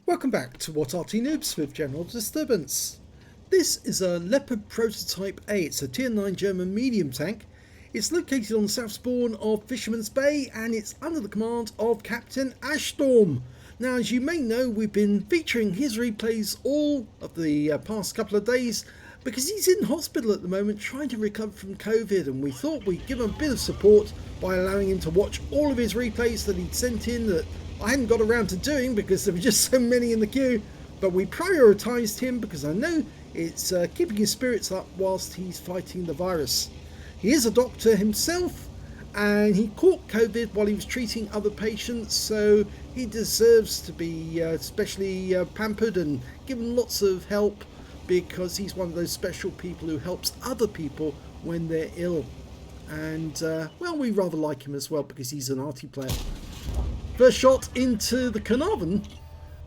Welcome back to What Arty Noobs with General Disturbance. This is a Leopard Prototyp A. It's a tier 9 German medium tank. It's located on the south spawn of Fisherman's Bay and it's under the command of Captain Ashstorm. Now, as you may know, we've been featuring his replays all of the past couple of days because he's in hospital at the moment trying to recover from COVID, and we thought we'd give him a bit of support by allowing him to watch all of his replays that he'd sent in that I hadn't got around to doing because there were just so many in the queue. But we prioritised him because I know it's keeping his spirits up whilst he's fighting the virus. He is a doctor himself and he caught COVID while he was treating other patients, so he deserves to be especially pampered and given lots of help because he's one of those special people who helps other people when they're ill. And well, we rather like him as well because he's an Arty player. First shot into the Carnarvon,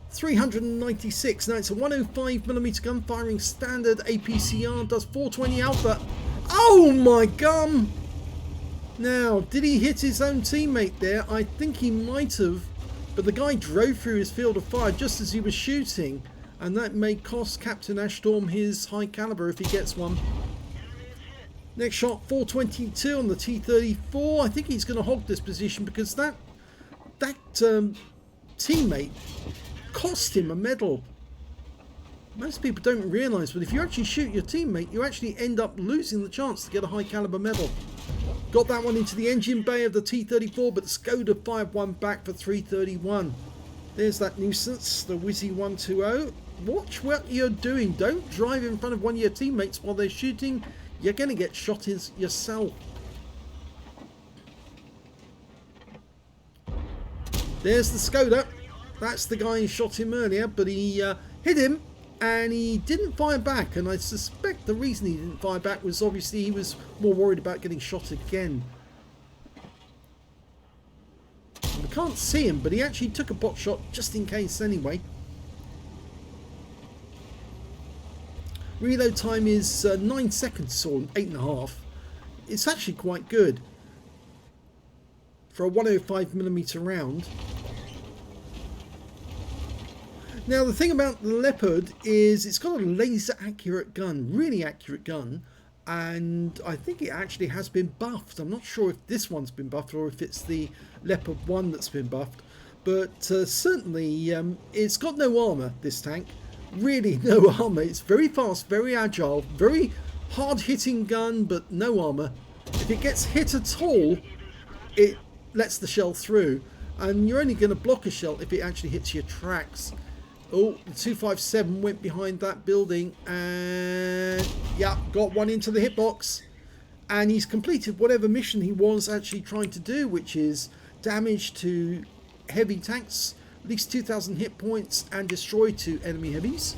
396. Now it's a 105mm gun firing standard APCR, does 420 alpha. Oh my gum! Now, did he hit his own teammate there? I think he might have, but the guy drove through his field of fire just as he was shooting, and that may cost Captain Ashstorm his high caliber if he gets one. Next shot, 422 on the T-34. I think he's going to hog this position because that teammate cost him a medal. Most people don't realise, but if you actually shoot your teammate, you actually end up losing the chance to get a high caliber medal. Got that one into the engine bay of the T-34, but the Skoda fired one back for 331. There's that nuisance, the Wizzy 120. Watch what you're doing. Don't drive in front of one of your teammates while they're shooting. You're going to get shot yourself. There's the Skoda. That's the guy who shot him earlier, but he hit him and he didn't fire back. And I suspect the reason he didn't fire back was obviously he was more worried about getting shot again. We can't see him, but he actually took a pot shot just in case anyway. Reload time is 9 seconds or 8.5. It's actually quite good for a 105mm round. Now the thing about the Leopard is it's got a laser accurate gun, really accurate gun, and I think it actually has been buffed. I'm not sure if this one's been buffed or if it's the Leopard 1 that's been buffed, but certainly it's got no armour, this tank. Really no armour. It's very fast, very agile, very hard hitting gun, but no armour. If it gets hit at all, it lets the shell through, and you're only going to block a shell if it actually hits your tracks. Oh, the 257 went behind that building and yeah, got one into the hitbox, and he's completed whatever mission he was actually trying to do, which is damage to heavy tanks, at least 2,000 hit points, and destroy 2 enemy heavies.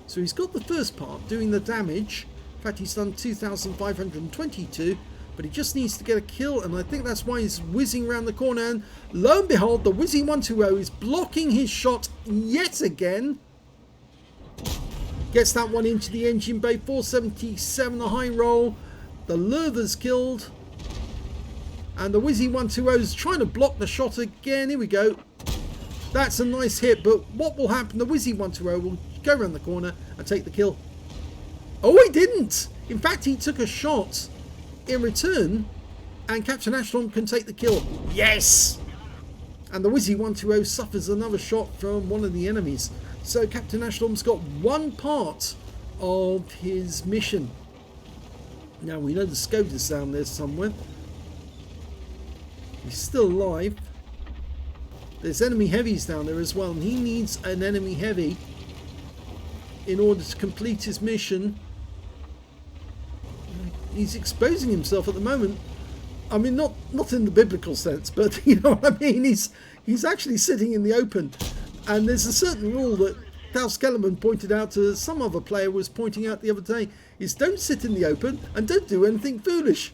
So he's got the first part, doing the damage. In fact, he's done 2,522, but he just needs to get a kill, and I think that's why he's whizzing around the corner, and lo and behold, the Wizzy 120 is blocking his shot yet again. Gets that one into the engine bay, 477, a high roll. The Lurver's killed, and the Wizzy 120 is trying to block the shot again. Here we go. That's a nice hit, but what will happen? The Wizzy 120 will go around the corner and take the kill. Oh, he didn't! In fact, he took a shot in return, and Captain Ashstorm can take the kill. Yes! And the Wizzy 120 suffers another shot from one of the enemies. So Captain Ashstorm's got one part of his mission. Now we know the Skoda's down there somewhere. He's still alive. There's enemy heavies down there as well, and he needs an enemy heavy in order to complete his mission. He's exposing himself at the moment. I mean, not in the biblical sense, but you know what I mean. He's actually sitting in the open, and there's a certain rule that Klaus Kellerman pointed out to some other player was pointing out the other day, is don't sit in the open and don't do anything foolish.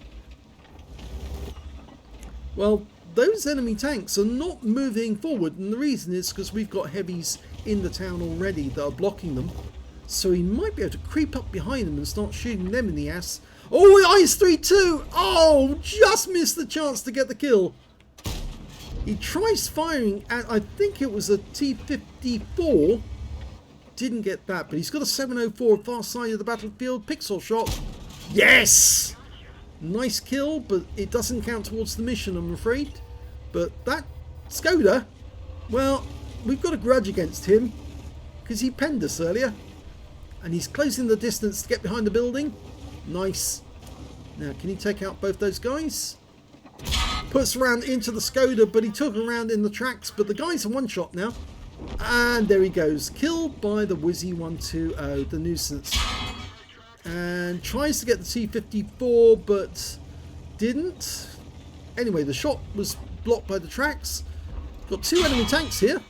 Well, those enemy tanks are not moving forward, and the reason is because we've got heavies in the town already that are blocking them. So he might be able to creep up behind them and start shooting them in the ass. Oh, IS-3-2! Oh, just missed the chance to get the kill. He tries firing at, I think it was a T-54. Didn't get that, but he's got a 704 far side of the battlefield. Pixel shot. Yes! Nice kill, but it doesn't count towards the mission, I'm afraid. But that Skoda, well, we've got a grudge against him because he penned us earlier. And he's closing the distance to get behind the building. Nice. Now, can he take out both those guys? Puts around into the Skoda, but he took around in the tracks. But the guy's a one-shot now. And there he goes. Killed by the Wizzy 120, the nuisance. And tries to get the T-54, but didn't. Anyway, the shot was blocked by the tracks. Got two enemy tanks here.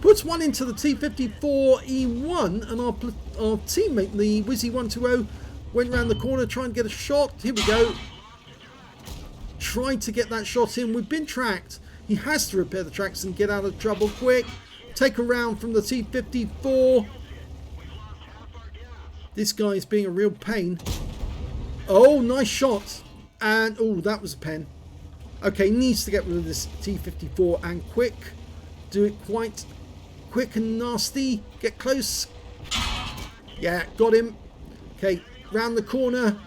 Puts one into the T-54E1, and our teammate, the Wizzy 120, went around the corner trying to get a shot. Here we go. Tried to get that shot in. We've been tracked. He has to repair the tracks and get out of trouble quick. Take a round from the T-54. This guy's being a real pain. Oh, nice shot. And, oh, that was a pen. Okay, needs to get rid of this T-54 and quick. Do it quite quick and nasty. Get close. Yeah, got him. Okay, round the corner.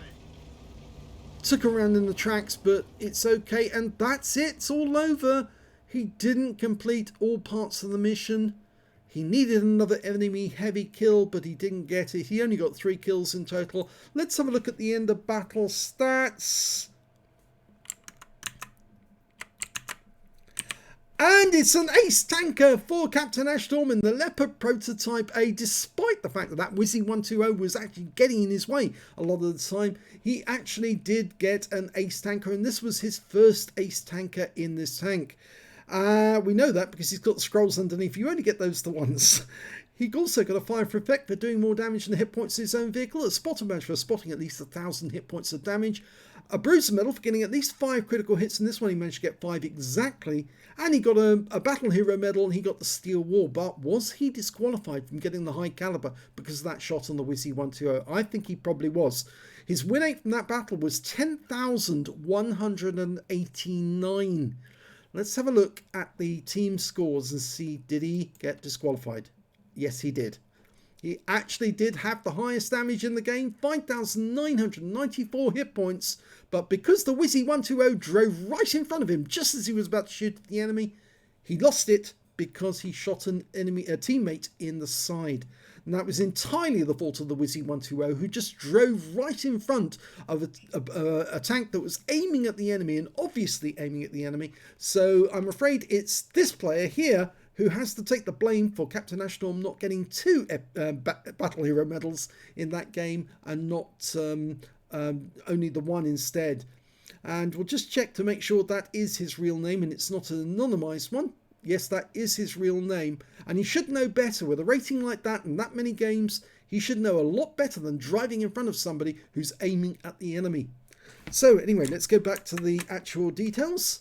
Took a round in the tracks, but it's okay. And that's it. It's all over. He didn't complete all parts of the mission. He needed another enemy heavy kill, but he didn't get it. He only got 3 kills in total. Let's have a look at the end of battle stats. And it's an ace tanker for Captain Ashtorm in the Leopard Prototyp A, despite the fact that that Wizzy 120 was actually getting in his way a lot of the time. He actually did get an ace tanker, and this was his first ace tanker in this tank. We know that because he's got the scrolls underneath. You only get those the once. He also got a fire for effect for doing more damage than the hit points of his own vehicle. A spotter badge for spotting at least 1,000 hit points of damage. A bruiser medal for getting at least 5 critical hits. And this one he managed to get 5 exactly. And he got a battle hero medal, and he got the steel wall. But was he disqualified from getting the high caliber because of that shot on the Wizzy 120? I think he probably was. His win rate from that battle was 10,189. Let's have a look at the team scores and see, did he get disqualified? Yes, he did. He actually did have the highest damage in the game, 5,994 hit points. But because the Wizzy 120 drove right in front of him just as he was about to shoot at the enemy, he lost it because he shot a teammate in the side. And that was entirely the fault of the Wizzy 120, who just drove right in front of a tank that was aiming at the enemy, and obviously aiming at the enemy. So I'm afraid it's this player here who has to take the blame for Captain Ashtorm not getting 2 battle hero medals in that game, and not only the one instead. And we'll just check to make sure that is his real name and it's not an anonymized one. Yes, that is his real name, and he should know better. With a rating like that and that many games, he should know a lot better than driving in front of somebody who's aiming at the enemy. So anyway, let's go back to the actual details.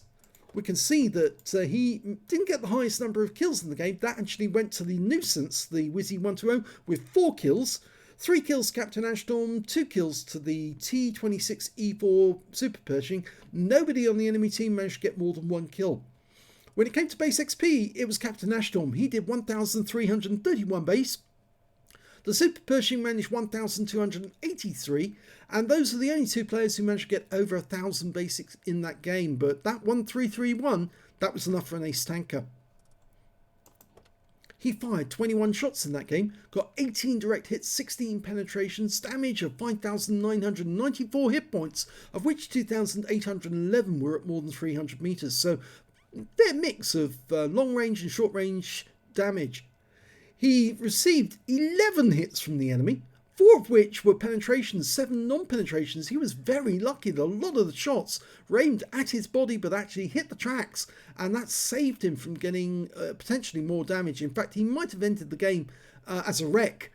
We can see that he didn't get the highest number of kills in the game. That actually went to the nuisance, the Wizzy 120, with 4 kills. 3 kills Captain Ashtorm, 2 kills to the T26E4 Super Pershing. Nobody on the enemy team managed to get more than 1 kill. When it came to base XP, it was Captain Ashtorm. He did 1,331 base. The Super Pershing managed 1,283, and those are the only 2 players who managed to get over 1,000 basics in that game. But that 1,331, that was enough for an ace tanker. He fired 21 shots in that game, got 18 direct hits, 16 penetrations, damage of 5,994 hit points, of which 2,811 were at more than 300 meters. So they're a mix of long range and short range damage. He received 11 hits from the enemy, 4 of which were penetrations, 7 non-penetrations. He was very lucky that a lot of the shots were aimed at his body but actually hit the tracks, and that saved him from getting potentially more damage. In fact, he might have ended the game as a wreck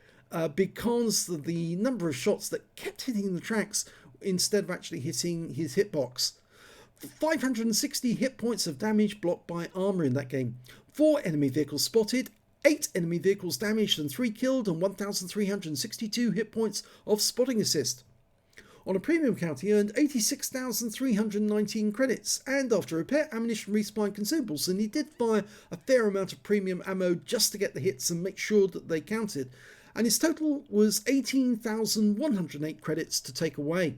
because of the number of shots that kept hitting the tracks instead of actually hitting his hitbox. 560 hit points of damage blocked by armor in that game. 4 enemy vehicles spotted, 8 enemy vehicles damaged and 3 killed, and 1,362 hit points of spotting assist. On a premium account, he earned 86,319 credits, and after repair, ammunition, resupply and consumables, and he did fire a fair amount of premium ammo just to get the hits and make sure that they counted. And his total was 18,108 credits to take away.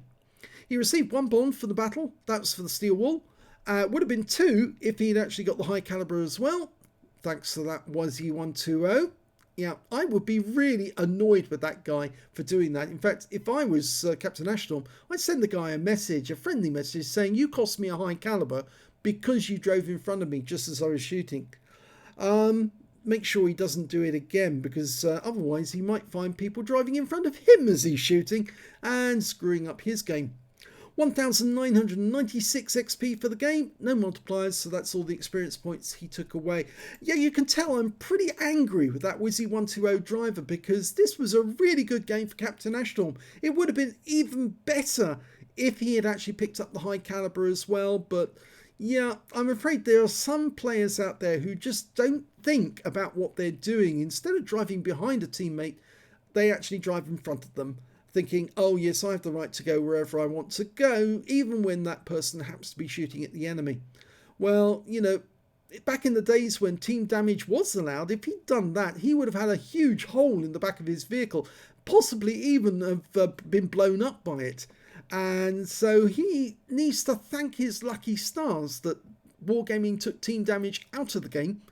He received 1 bond for the battle, that was for the steel wall. Would have been 2 if he'd actually got the high caliber as well, thanks to that YZ120. Yeah, I would be really annoyed with that guy for doing that. In fact, if I was Captain Ashstorm, I'd send the guy a message, a friendly message, saying, you cost me a high caliber because you drove in front of me just as I was shooting. Make sure he doesn't do it again, because otherwise he might find people driving in front of him as he's shooting and screwing up his game. 1,996 XP for the game, no multipliers, so that's all the experience points he took away. Yeah, you can tell I'm pretty angry with that WYZI-120 driver, because this was a really good game for Captain Ashstorm. It would have been even better if he had actually picked up the high caliber as well, but yeah, I'm afraid there are some players out there who just don't think about what they're doing. Instead of driving behind a teammate, they actually drive in front of them, thinking, oh yes, I have the right to go wherever I want to go, even when that person happens to be shooting at the enemy. Well, you know, back in the days when team damage was allowed, if he'd done that, he would have had a huge hole in the back of his vehicle, possibly even have been blown up by it. And so he needs to thank his lucky stars that Wargaming took team damage out of the game,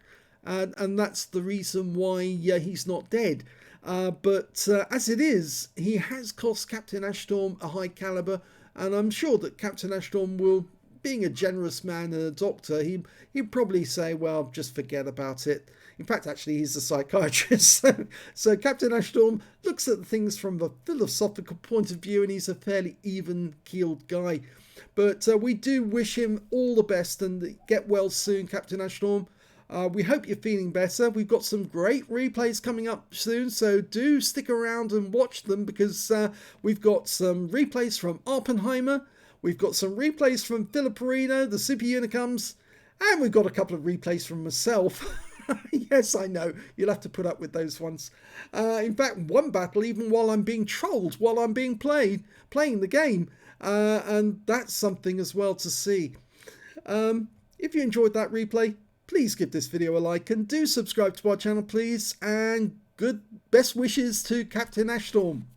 and that's the reason why he's not dead. But as it is, he has cost Captain Ashstorm a high caliber, and I'm sure that Captain Ashstorm will, being a generous man and a doctor, he'd probably say, well, just forget about it. In fact, actually, he's a psychiatrist. So Captain Ashstorm looks at things from a philosophical point of view, and he's a fairly even-keeled guy. But we do wish him all the best, and get well soon, Captain Ashstorm. We hope you're feeling better. We've got some great replays coming up soon, so do stick around and watch them, because we've got some replays from Oppenheimer, we've got some replays from Filiperino, the Super Unicums, and we've got a couple of replays from myself. Yes, I know, you'll have to put up with those ones. In fact, one battle even while I'm being trolled, while I'm being playing the game, and that's something as well to see. If you enjoyed that replay, please give this video a like and do subscribe to our channel, please. And best wishes to Captain Ashstorm.